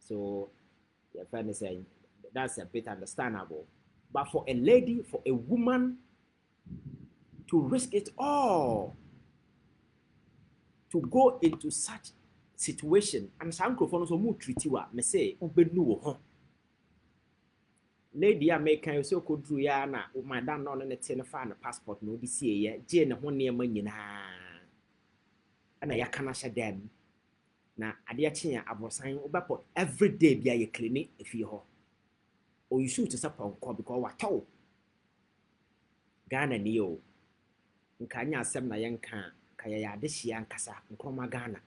So your friend is saying that's a bit understandable. But for a lady, for a woman to risk it all to go into such situation, and some microphone so mu treat you me say ubenu wo ho. Lady American you so could do ya na madam no ne te ne fa na passport no bi sie ye je ne ho ne ma nyina. Ana ya kana hye dem. Na ade a kyen abosan obepo every day bia ye clinic efie ho. O you shoot to support because wataw. Ghana ni o. Nka nya asem na ye nka ka ya de hia nkasa nkroma Ghana.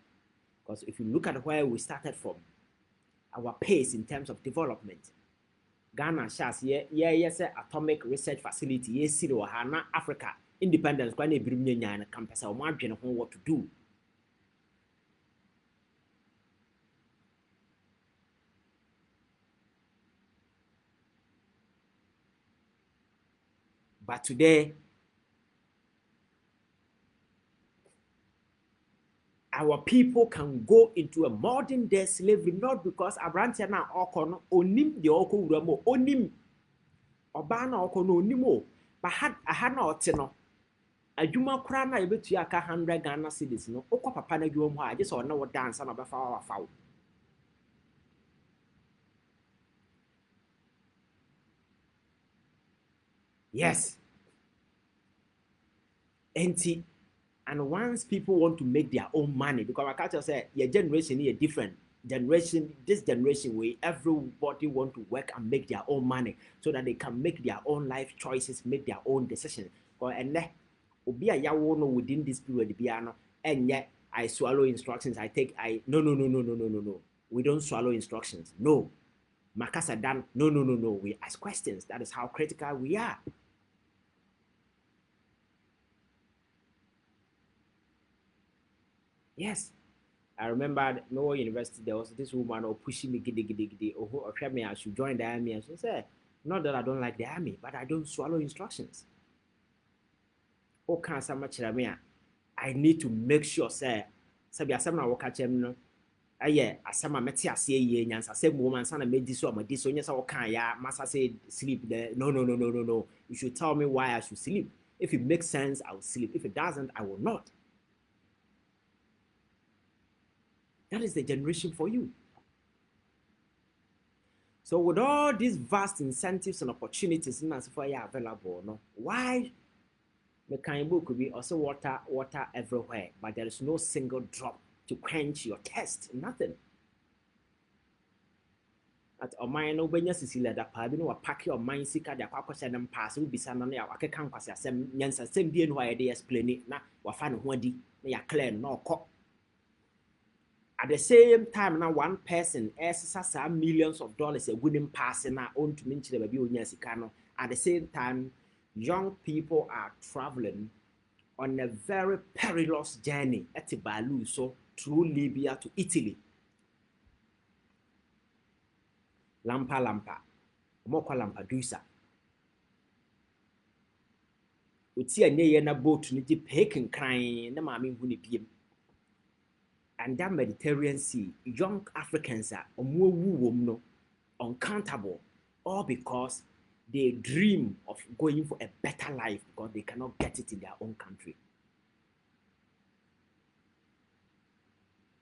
Because if you look at where we started from, our pace in terms of development, Ghana shas yes atomic research facility yes city or Hana Africa independence kwa na ebirim nya na campus o mo adwene ho what to do. But today our people can go into a modern day slavery not because Abrantia na okono onim de oko wuramo onim oba na okono onim o but had na ote no adwuma kura na yebetu aka 100 Ghana cedis no okọ papa na adwuma ho age so na wo dance na obefa wa fawo. Yes. And once people want to make their own money, because my culture say your generation is a different generation. This generation where everybody want to work and make their own money so that they can make their own life choices, make their own decisions. And within this period, and yet I swallow instructions. No. We don't swallow instructions. No. Makasa dan. No. We ask questions. That is how critical we are. Yes. I remember at Noah University, there was this woman who pushing me giddy, or me I should join the army. And she said, not that I don't like the army, but I don't swallow instructions. Oh, can't so much I need to make sure, say, Sabia Sama will catch him. Yeah, as some Metia say, yes, I said, woman, son, I made this one, this one, yes, I can, yeah, must I say, sleep there? No. You should tell me why I should sleep. If it makes sense, I will sleep. If it doesn't, I will not. That is the generation for you. So with all these vast incentives and opportunities for you available, no, why the kind book could be also water everywhere, but there is no single drop to quench your thirst, nothing. At a mine no benya sisila da pa bi no pack your mind sika da kwakwasha dem pass wo bisa no ya wakeka nkwase asem nyansa sem bi no ya dey explain na wafa ne ho adi na ya clear no okọ. At the same time, now one person has millions of dollars a winning passing now on to mention the baby on. At the same time, young people are traveling on a very perilous journey at Balu, so through Libya to Italy. Lampa, Moko Lampedusa. Uti a near na boat ni di peking crying, the mammy who ni. And that Mediterranean Sea, young Africans are uncountable, all because they dream of going for a better life because they cannot get it in their own country.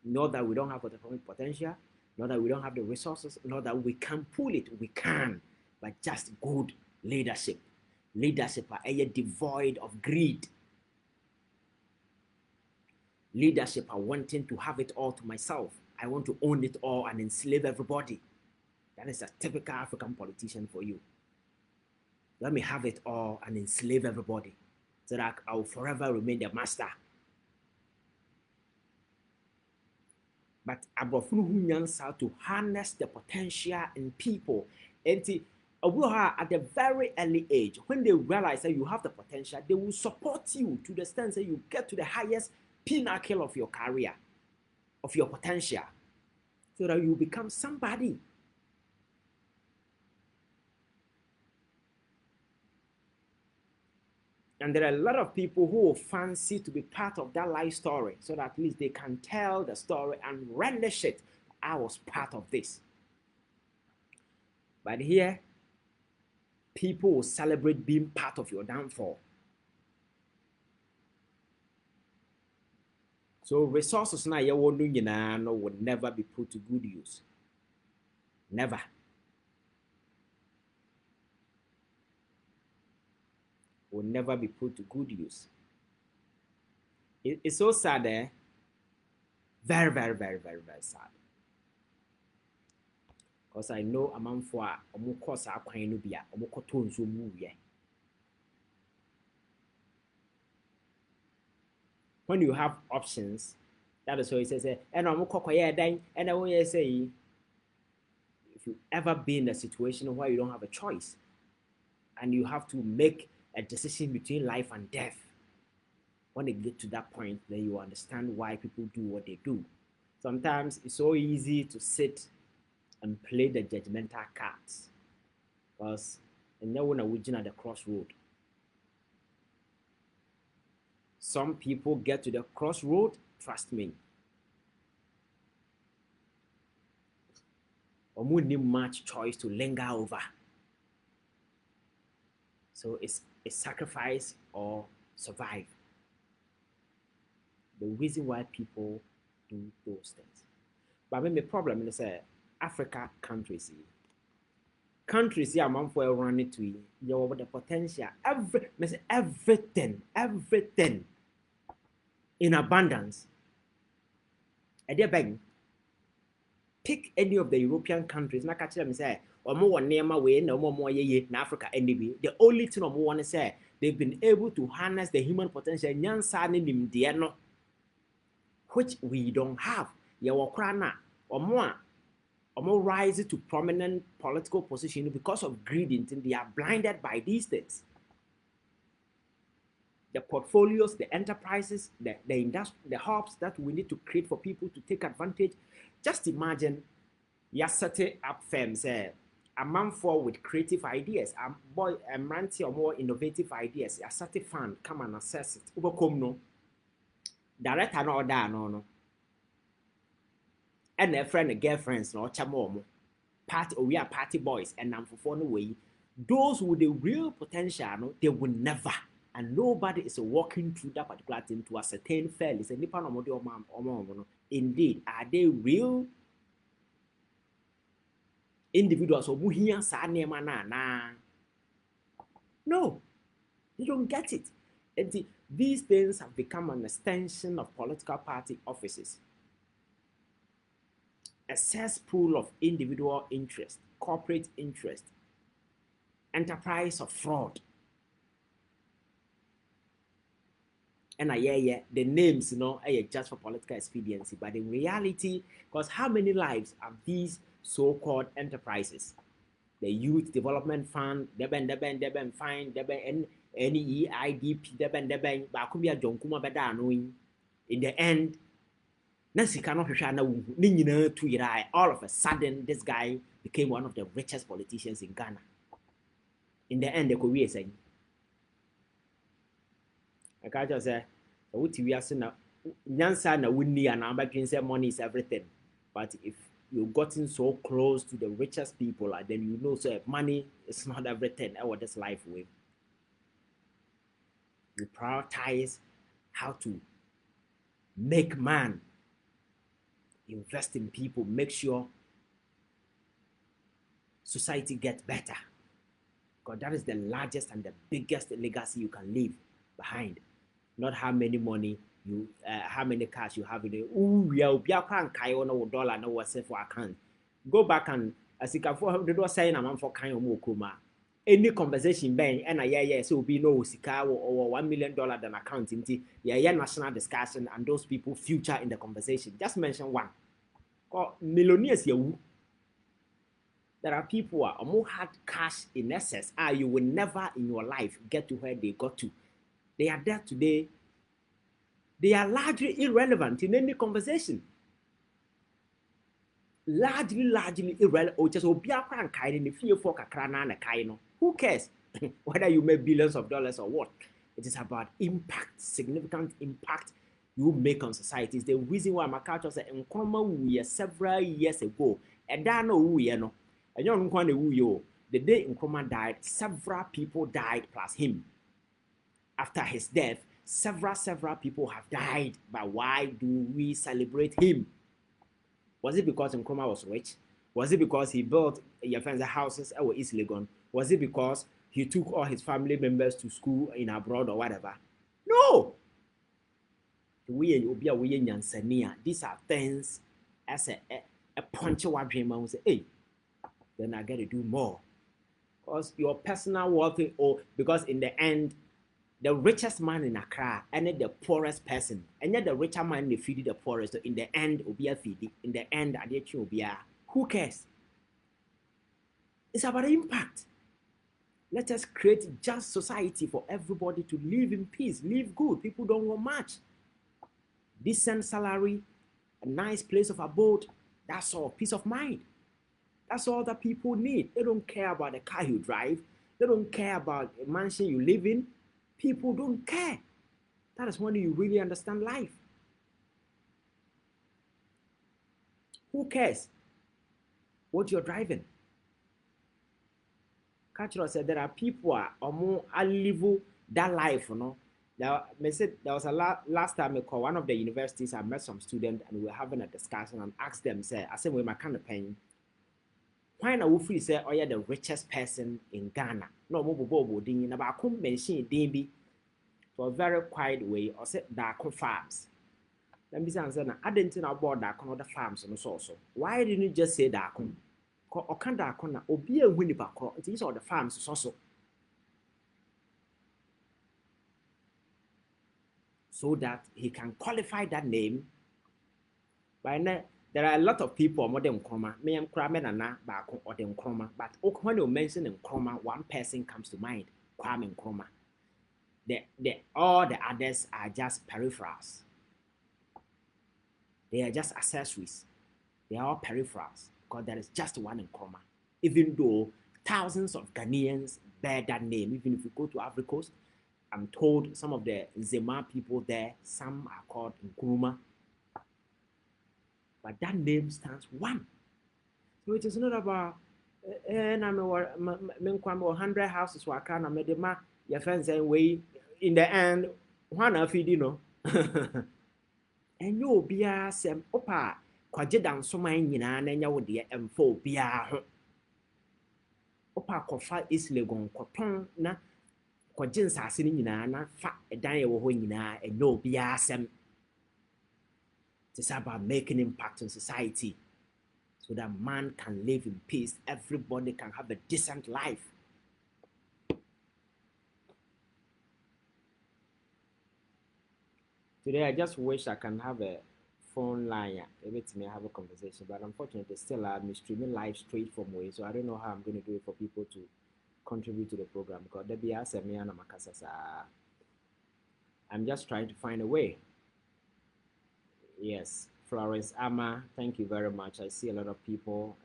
Not that we don't have economic potential, not that we don't have the resources, not that we can pull it, we can, but just good leadership. Leadership are devoid of greed. Leadership are wanting to have it all to myself. I want to own it all and enslave everybody. That is a typical African politician for you. Let me have it all and enslave everybody so that I will forever remain the master. But Abrofunu Hunyansa to harness the potential in people. And at the very early age, when they realize that you have the potential, they will support you to the extent that you get to the highest pinnacle of your career, of your potential, so that you become somebody. And there are a lot of people who will fancy to be part of that life story so that at least they can tell the story and relish it. I was part of this. But here, people will celebrate being part of your downfall. So resources na yɛwɔ no nyinaa no will never be put to good use. Never. Will never be put to good use. It's so sad, eh? Very, very, very, very, very sad. Because I know amanfo a ɔmo kɔ saa kwan no bi a ɔmo kɔtɔ nsuo mu wie. When you have options, that is why he says, and ɔmo kɔkɔyɛ dan, and I want say, if you ever be in a situation where you don't have a choice, and you have to make a decision between life and death, when they get to that point, then you understand why people do what they do. Sometimes it's so easy to sit and play the judgmental cards, because and now when we're at the crossroad, some people get to the crossroad, trust me, or need much choice to linger over. So it's a sacrifice or survive. The reason why people do those things. But maybe the problem is Africa countries here, among for run it to you over the potential, everything in abundance. And they're begging. Pick any of the European countries, na catch them say, or more near my way, no more ye in Africa anyway. The only thing I want to say, they've been able to harness the human potential, which we don't have. Yawokrana or more rise to prominent political position because of greed. They are blinded by these things. The portfolios, the enterprises, the hubs that we need to create for people to take advantage. Just imagine you're setting up firms, a man for with creative ideas, a manti or more innovative ideas, a certain fund come and assess it. No. Director no order no. And their friend and girlfriends no chamo party we are party boys and for no way. Those with the real potential, no, they will never. And nobody is walking through that particular thing to ascertain fairly. Say, indeed, are they real individuals? No, you don't get it. And these things have become an extension of political party offices. A cesspool of individual interest, corporate interest, enterprise of fraud. And the names, just for political expediency. But in reality, because how many lives have these so-called enterprises? The Youth Development Fund, Deben Fine, Deben NEIDP, Deben, Bakumia Jonkuma Beda knowing. In the end, Nancy cannot all of a sudden, this guy became one of the richest politicians in Ghana. In the end, the Korea saying. I can't just say, we are saying, Nyansa na winnie and Ambadrin say money is everything. But if you've gotten so close to the richest people, then you know, so money is not everything. I want this life with. You prioritize how to make man, invest in people, make sure society gets better. Because that is the largest and the biggest legacy you can leave behind. Not how many money you, how many cash you have in it. Ooh, yeah, be a can kai on a dollar no what's for account. Go back and as you can for the door saying a man for kind of mokuma. Any conversation bang and so will be no sika or $1 million than account into national discussion and those people future in the conversation. Just mention one. Called millionaires you. There are people who more had cash in excess. You will never in your life get to where they got to. They are there today. They are largely irrelevant in any conversation. Largely irrelevant. Oh, just who cares whether you make billions of dollars or what? It is about impact, significant impact you make on society. It's the reason why my culture said in common we several years ago. And I know we know. And you know, the day Nkrumah died, several people died plus him. After his death, several people have died. But why do we celebrate him? Was it because Nkrumah was rich? Was it because he built your friends' houses at East Legon? Was it because he took all his family members to school in abroad or whatever? No. These are things as a punch of dream and say, hey, then I got to do more. Because your personal wealth, or because in the end, the richest man in Accra and the poorest person, and yet the richer man they feed the poorest. So in the end, Obia feed. In the end, Obia. Who cares? It's about the impact. Let us create just society for everybody to live in peace, live good. People don't want much. Decent salary, a nice place of abode. That's all. Peace of mind. That's all that people need. They don't care about the car you drive. They don't care about the mansion you live in. People don't care. That is when you really understand life. Who cares what you're driving? Cultural said there are people who are live that life, you know. There was a last time I called one of the universities. I met some students and we were having a discussion and asked them, I said, "Well, my kind of pain. Why na wo free say oh yeah the richest person in Ghana? No mo bobo din na ba kom mention din bi for a very quiet way or say da farms." Let me say na adentin about da the farms no so. Why didn't you just say da kom? Ko okan da kon na obi ehu ni ba kro. It is all the farms so. So that he can qualify that name. By now, there are a lot of people more than Nkrumah. Me and Kwame Nana back or the Nkrumah. But when you mention Nkrumah, one person comes to mind, Kwame Nkrumah. All the others are just peripherals. They are just accessories. They are all peripherals because there is just one Nkrumah. Even though thousands of Ghanaians bear that name, even if you go to Africa Coast, I'm told some of the Zema people there, some are called Nkrumah. But that name stands one. So it is not about and I'm 100 houses were kind of made your friends saying way in the end one of you know. And you be a sem opa kwaje dan so man nyina na nya wo de emfo bia ho. Opa kofa East Legon koton na kwaje nsase ni nyina na fa edan ye wo ho nyina enyo bia sem. It's about making impact on society so that man can live in peace. Everybody can have a decent life. Today, I just wish I can have a phone line. Maybe to me have a conversation, but unfortunately, still I'm streaming live straight from way, so I don't know how I'm going to do it for people to contribute to the program because I'm just trying to find a way. Yes, Florence Ama, thank you very much. I see a lot of people.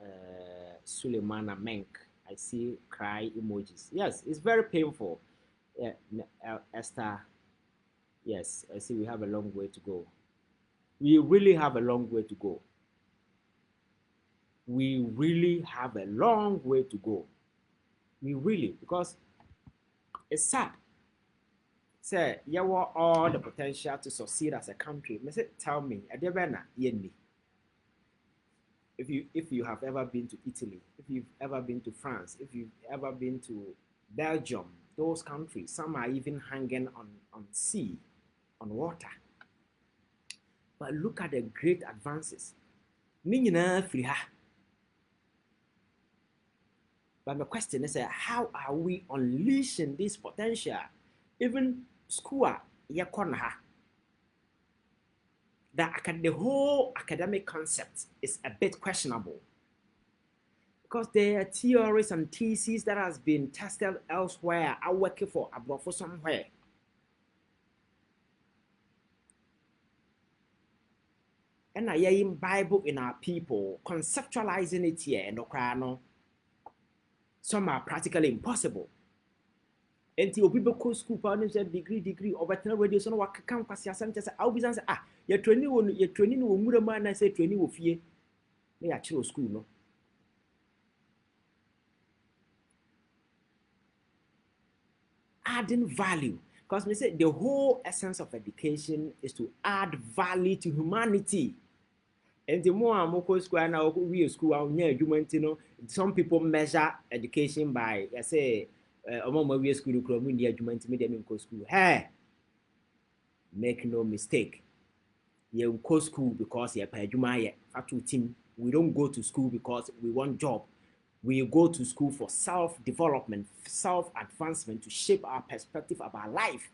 Suleimana Menk, I see cry emojis. Yes, it's very painful. Esther, yes, I see we have a long way to go. We really have a long way to go. We really have a long way to go. We really, because it's sad. Say, you have all the potential to succeed as a country. Tell me, if you have ever been to Italy, if you've ever been to France, if you've ever been to Belgium, those countries, some are even hanging on sea, on water. But look at the great advances. But the question is, how are we unleashing this potential? Even school, the whole academic concept is a bit questionable because there are theories and theses that has been tested elsewhere. I work for abroad for somewhere. And I in Bible in our people conceptualizing it here and some are practically impossible. Until people go school, degree, over 10 radio, so what can pass your sentence? I'll be saying, you're training with man, I say training with fear. They are chill school, no. adding value. Because we say the whole essence of education is to add value to humanity. And the more I'm school now, we school some people measure education by I say we school school. Hey, make no mistake. You go school because you're team. We don't go to school because we want job. We go to school for self-development, self-advancement to shape our perspective about life.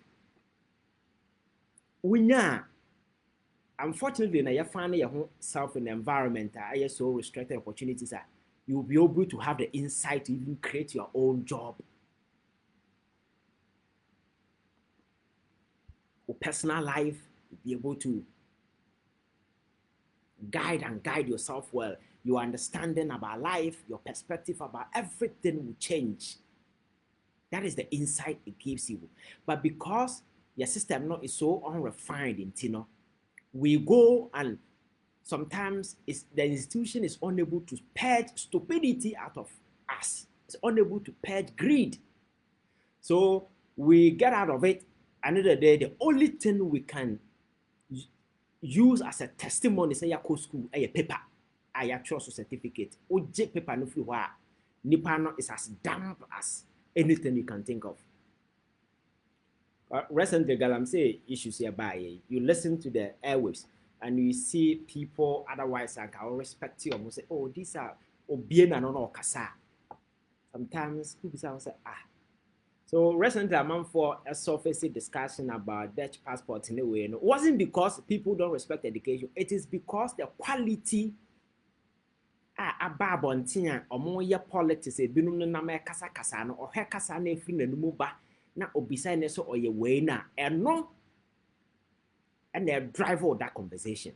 Unfortunately, now you find yourself in an environment that are so restricted opportunities that you will be able to have the insight to even create your own job. Your personal life, you'll be able to guide yourself well. Your understanding about life, your perspective about everything will change. That is the insight it gives you. But because your system is so unrefined in Tino, we go and sometimes the institution is unable to purge stupidity out of us. It's unable to purge greed. So we get out of it. Another day, the only thing we can use as a testimony say go school a paper, a trust certificate. Oje paper no free wa. Nipa no is as damp as anything you can think of. Recently, Galam say issues hereby. You listen to the airwaves and you see people otherwise like I respect you and say, oh, these are obiena no kasa. Sometimes people say, ah. So recently, I'm for a surface discussion about Dutch passports in a way. It wasn't because people don't respect education. It is because the quality about bontia or more politics. Binum na me kasa kasa no or he kasa na free na numu ba na obisa ne so oye way na and no and they drive all that conversation.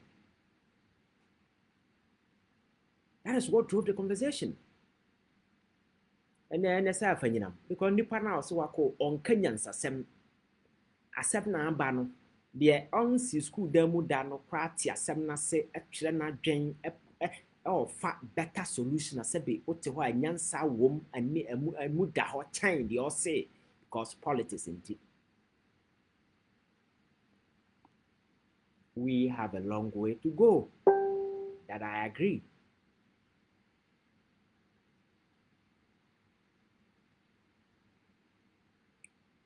That is what drove the conversation. And then I say because nipa na so wako on Kenyans asem na aba no de on si school demo da no kwati asem na se atwere na dwen fa better solution asebe ote ho anyansa wom ani amu da ho chan de o say because politics in it. We have a long way to go. That I agree.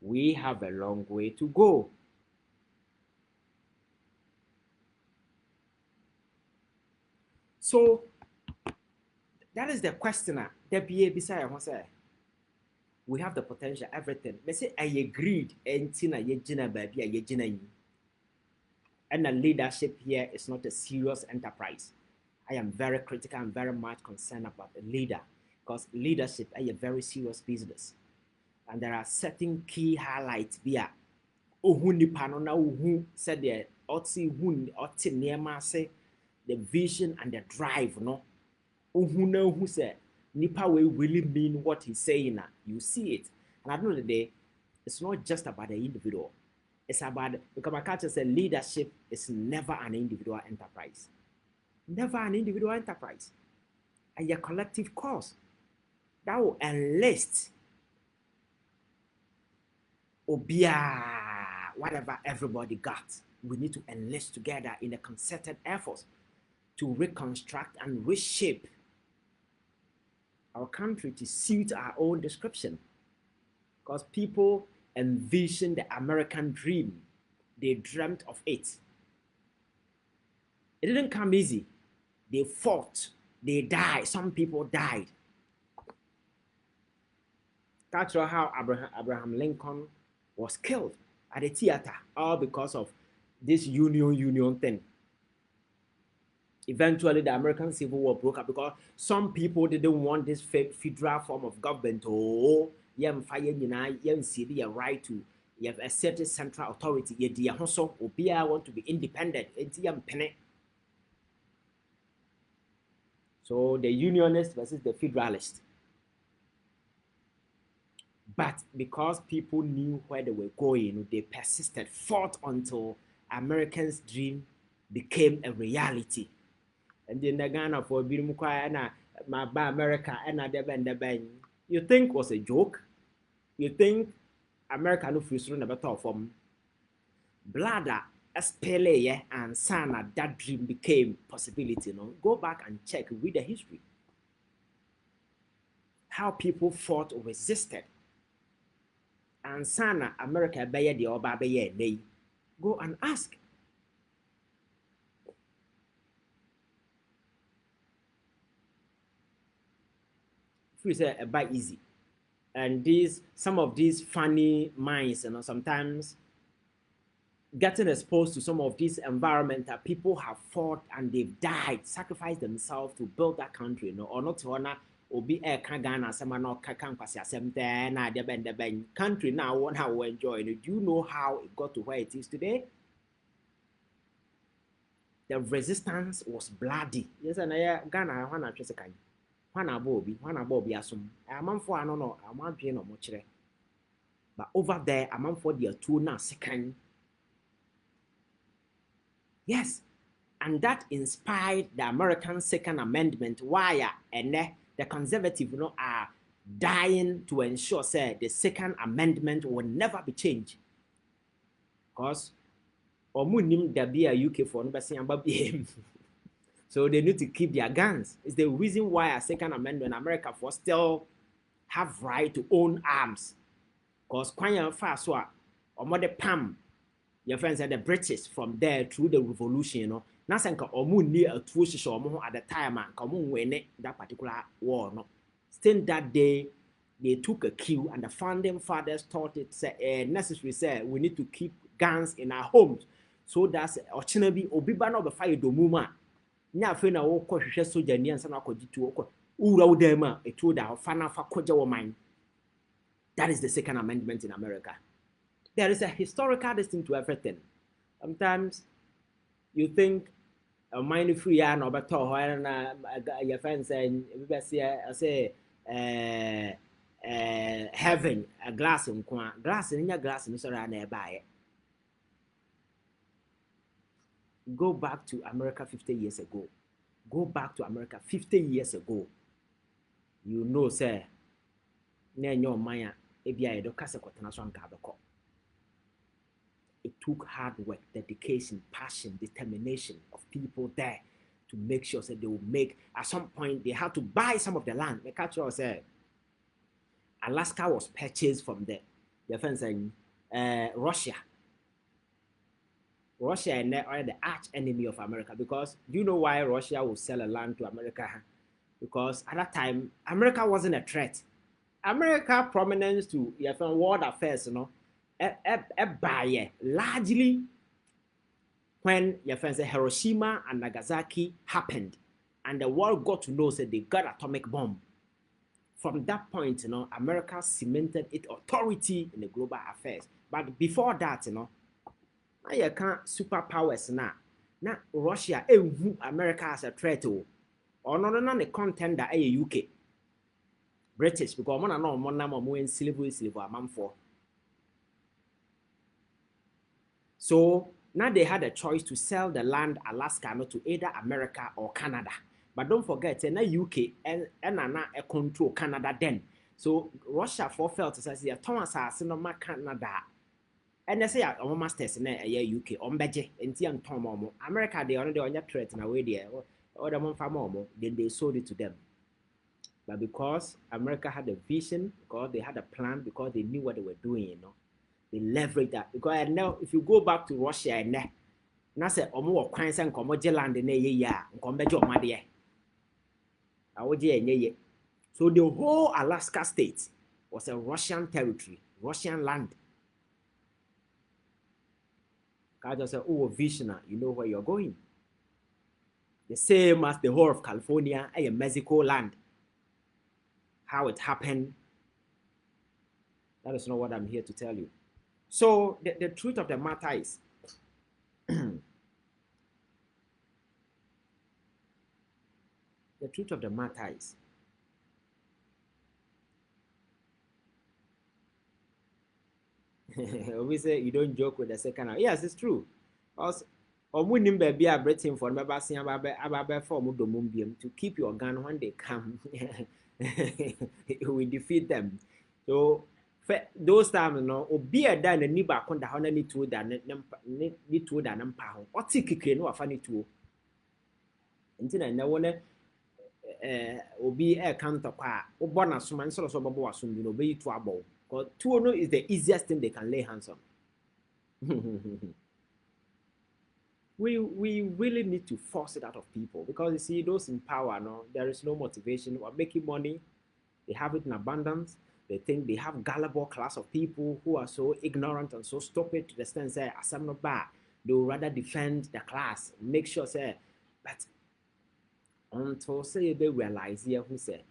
We have a long way to go. So that is the question. We have the potential, everything. They say I agreed and the leadership here is not a serious enterprise. I am very critical and very much concerned about the leader because leadership is a very serious business. And there are certain key highlights via nipa no na said the the vision and the drive no who said nipa will really mean what he's saying. You see it. And at the end of the day, it's not just about the individual. It's about, because my culture says leadership is never an individual enterprise. Never an individual enterprise. And a collective cause that will enlist whatever everybody got. We need to enlist together in a concerted effort to reconstruct and reshape our country to suit our own description. Because people envision the American dream. They dreamt of it. It didn't come easy. They fought. They died. Some people died. That's how Abraham Lincoln was killed at the theater, all because of this union thing. Eventually, the American Civil War broke up because some people didn't want this federal form of government. Oh, you have right to, you have accepted central authority. You also want to be independent. So the Unionists versus the Federalists. But because people knew where they were going, they persisted, fought until Americans' dream became a reality. And then the Ghana for Birumukwa my America and you think was a joke? You think America no free through never thought from blood SPLA and sana that dream became possibility. No, go back and check, read the history. How people fought or resisted. And sana America beye the oba beye nay. Go and ask. If we say about easy. And some of these funny minds, sometimes getting exposed to some of these environments that people have fought and they've died, sacrificed themselves to build that country, or not to honor obi Ghana no na de country now one how we enjoy. Do you know how it got to where it is today? The resistance was bloody. Yes, and Ghana one kind. One Bobby asum. A man for no, a man being no much. But over there, a man for the two now second. Yes, and that inspired the American Second Amendment. Why and the conservatives are dying to ensure say the Second Amendment will never be changed. Because omunim there be a UK for no so they need to keep their guns. It's the reason why a Second Amendment America for still have right to own arms. Because kwanya fast so or the pam your friends said the British from there through the revolution, na senka omu ni atuo hyehyɛ omo at the time and omo win that particular war no. Still that day they took a cue and the founding fathers thought it necessary say we need to keep guns in our homes so that ochinabi obiba na obefa yedomuma nya afi na wo kɔhwehwɛ soja ni ansa na akɔgyitu wo ura wo dem a etu da fa na fa kɔgye wo man. That is the Second Amendment in America. There is a historical distinct to everything. Sometimes you think a mind free and over to your friends saying, say, heaven, a glass in your glass in sorry nearby. Go back to America 50 years ago. Go back to America 50 years ago. You know, sir, near your maya, if you are a doctor, it took hard work, dedication, passion, determination of people there to make sure that they will make, at some point, they had to buy some of the land. The catcher said, Alaska was purchased from the friends in Russia. Russia and they are the arch enemy of America because do you know why Russia will sell a land to America? Because at that time, America wasn't a threat. America prominence to world affairs, largely when your friends say Hiroshima and Nagasaki happened and the world got to know that they got atomic bomb. From that point, America cemented its authority in the global affairs. But before that, now you can't superpowers now Russia America as a threat or not the contender UK. British because one no one number more in silver a month for. So now they had a choice to sell the land Alaska to either America or Canada. But don't forget, na UK and a control Canada then. So Russia felt to say, Thomas has no Canada. And they say, our masters in a UK, on Beje, and Tian Tom, America, they already on your threat in a way there, or the Monfamomo, then they sold it to them. But because America had a vision, because they had a plan, because they knew what they were doing, they leveraged that. Because now, if you go back to Russia and now say, Omo Queens and Comoje land in a year, and Combejo Madia. So the whole Alaska state was a Russian territory, Russian land. I just say, oh, visionary, you know where you're going. The same as the whole of California and Mexico land. How it happened, that is not what I'm here to tell you. So the truth of the matter is, the truth of the matter is, we say you don't joke with the second. Yes, it's true. Because Britain for to keep your gun when they come. We defeat them. So those times no obi a da n'ani baako da hɔ na ne tuo da ne tuo da ne mpa ho ɔte kekere no wafa ne tuo nti na ɛnɛ wo ne obi ɛka ntɔkwa a wobɔ n'asom nsɔrɔ sɛ ɔbɛbɔ w'asom bi na obeyi tuo abɔ wo because tuo no is the easiest thing they can lay hands on. we really need to force it out of people because you see those in power, no, there is no motivation. We're making money, they have it in abundance. They think they have gullible class of people who are so ignorant and so stupid to the extent say, as I'm not bad, they will rather defend the class, make sure say, but until say they realize here who say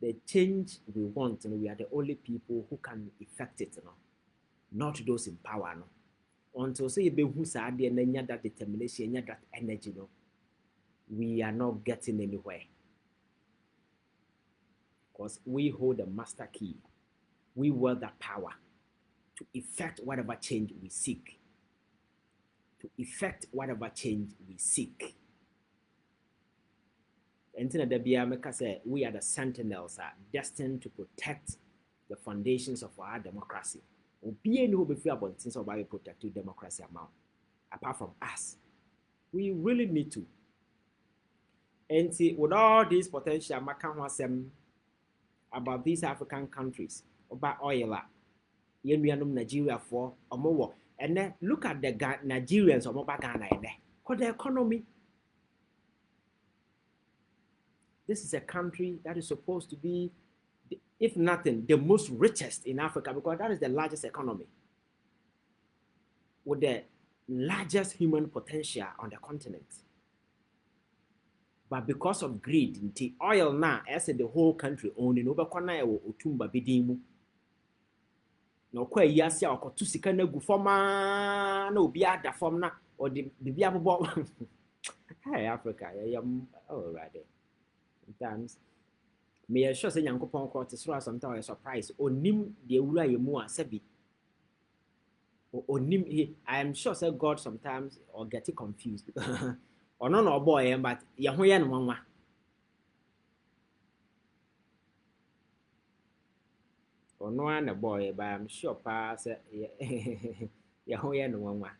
the change we want, and we are the only people who can effect it, you know, not those in power, no. Until say be who say that determination, that energy, no, we are not getting anywhere. Because we hold the master key. We wield that power to effect whatever change we seek. To effect whatever change we seek. And we are the sentinels destined to protect the foundations of our democracy. Protect democracy amount. Apart from us, we really need to. And see, with all these potential, about these African countries, about oil, Nigeria for more. And then look at the Nigerians or Ghana for the economy. This is a country that is supposed to be, if nothing, the most richest in Africa because that is the largest economy with the largest human potential on the continent. But because of greed, the oil now, as the whole country owning over Kona Otumba Bidimu. No, quite yasia or Kotusika go forma, no be at the form now, or the Biabo. Hey, Africa, I am all right. Sometimes, may I show say Yanko Ponko to throw sometimes a surprise, or Nim the Ura Yemua Sebi. Or Nim, I am sure say God sometimes or get it confused. Or no boy, but Yahoyan Mama. Or no one a boy, but I'm sure pass Yahoyan Mama.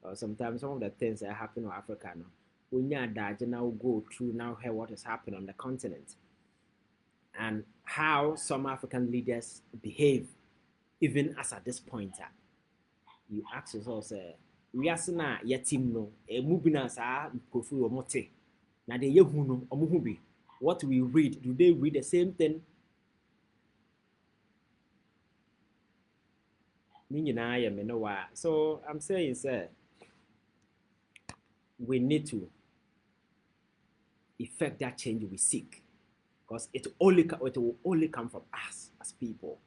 Or sometimes some of the things that happen in Africa now. When you're that you now go through now hear what has happened on the continent and how some African leaders behave even as at this point. You ask yourself, we are saying your team no moving us profu or mote. Now they yehuno omuhubi. What we read, do they read the same thing? So I'm saying, sir, we need to effect that change we seek, because it will only come from us as people.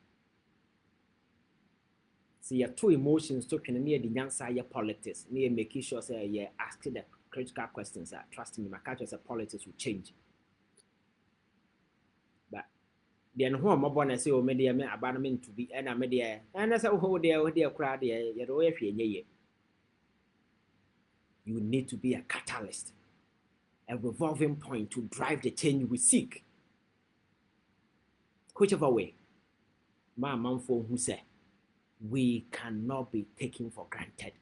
See, your two emotions talking near the young side, your politics, near making sure say you're asking the critical questions. Trust me, my culture as politics will change. But then who am I born and say, oh, media abandonment to be and a media, and as a whole dear crowd, you need to be a catalyst, a revolving point to drive the change we seek. Whichever way, my mom for who said, we cannot be taken for granted.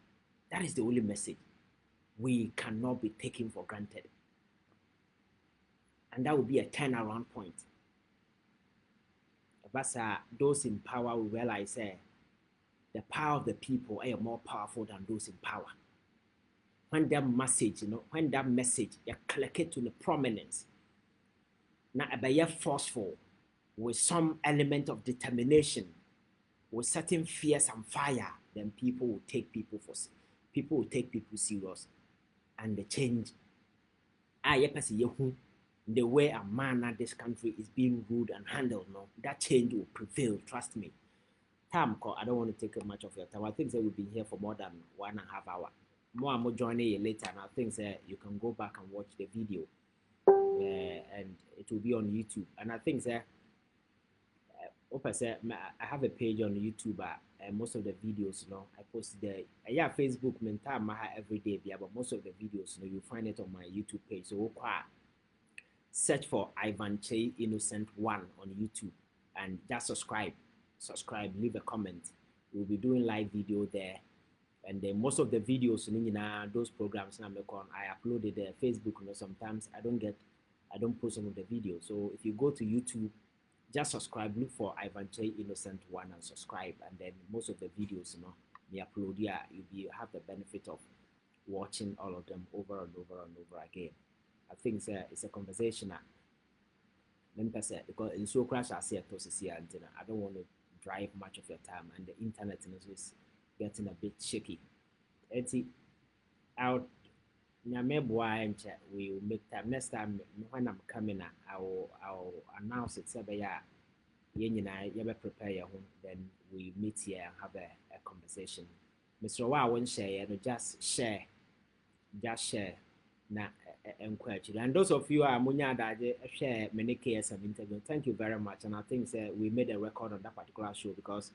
That is the only message. We cannot be taken for granted. And that will be a turnaround point. But those in power will realize the power of the people are more powerful than those in power. When that message, when that message is clicked to the prominence, now be forceful with some element of determination, with certain fears and fire, then people will take people serious, and the change. The way a man at this country is being ruled and handled, that change will prevail. Trust me. I don't want to take much of your time. I think that we've been here for more than 1.5 hours. More and more joining you later, and I think you can go back and watch the video, and it will be on YouTube. And I think I have a page on YouTube, and most of the videos, I post there. Yeah, Facebook, every day, but most of the videos, you find it on my YouTube page. So, search for Ivan Che Innocent 1 on YouTube and just subscribe. subscribe, leave a comment. We'll be doing live video there. And then most of the videos, those programs I uploaded there. Facebook, sometimes I don't post some of the videos. So if you go to YouTube, just subscribe, look for Ivan J Innocent One and subscribe. And then most of the videos, they upload, yeah, you'll have the benefit of watching all of them over and over and over again. I think it's a conversation. Because in so crash I see a antenna. I don't want to drive much of your time, and the internet is getting a bit shaky. Out we will make time. Next time when I'm coming, I'll announce it. Say, yeah, you prepare your home. Then we meet here and have a conversation. Mr. Wa won't share, just share. Na encourage. And those of you are munya that share many KS and interview. Thank you very much. And I think we made a record on that particular show because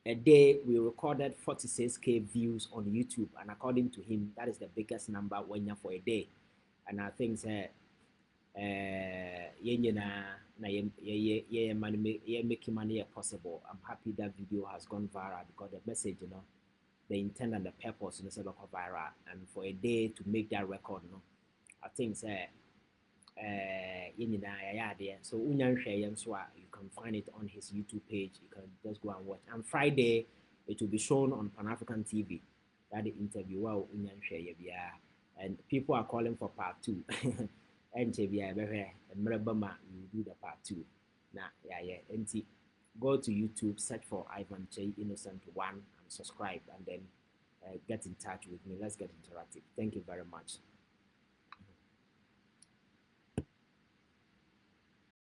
a day we recorded 46K views on YouTube, and according to him, that is the biggest number when you're for a day. And I think making money possible. I'm happy that video has gone viral because the message, the intent and the purpose, viral. And for a day to make that record, I think so you can find it on his YouTube page. You can just go and watch. And Friday, it will be shown on Pan African TV. That the interview, and people are calling for part 2. And we will do the part 2. Go to YouTube, search for Ivan J Innocent One and subscribe, and then get in touch with me. Let's get interactive. Thank you very much.